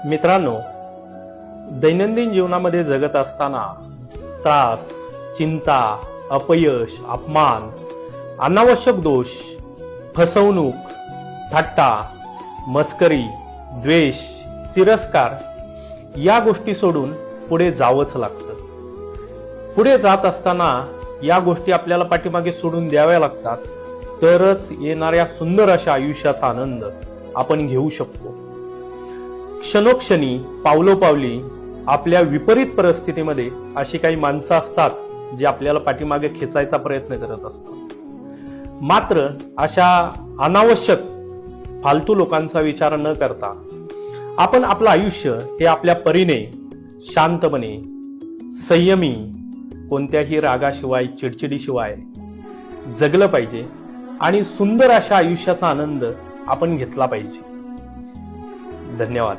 मित्रांनो, दैनंदिन जीवनामध्ये जगत असताना त्रास, चिंता, अपयश, अपमान, अनावश्यक दोष, फसवणूक, थट्टा, मस्करी, द्वेष, तिरस्कार या गोष्टी सोडून पुढे जावंच लागतं. पुढे जात असताना या गोष्टी आपल्याला पाठीमागे सोडून द्याव्या लागतात, तरच येणाऱ्या सुंदर अशा आयुष्याचा आनंद आपण घेऊ शकतो. क्षणोक्षणी, पावलोपावली आपल्या विपरीत परिस्थितीमध्ये अशी काही माणसं असतात जे आपल्याला पाठीमागे खेचायचा प्रयत्न करत असतात. मात्र अशा अनावश्यक फालतू लोकांचा विचार न करता आपण आपलं आयुष्य हे आपल्या परीने शांतपणे, संयमी, कोणत्याही रागाशिवाय, चिडचिडीशिवाय जगलं पाहिजे आणि सुंदर अशा आयुष्याचा आनंद आपण घेतला पाहिजे. धन्यवाद.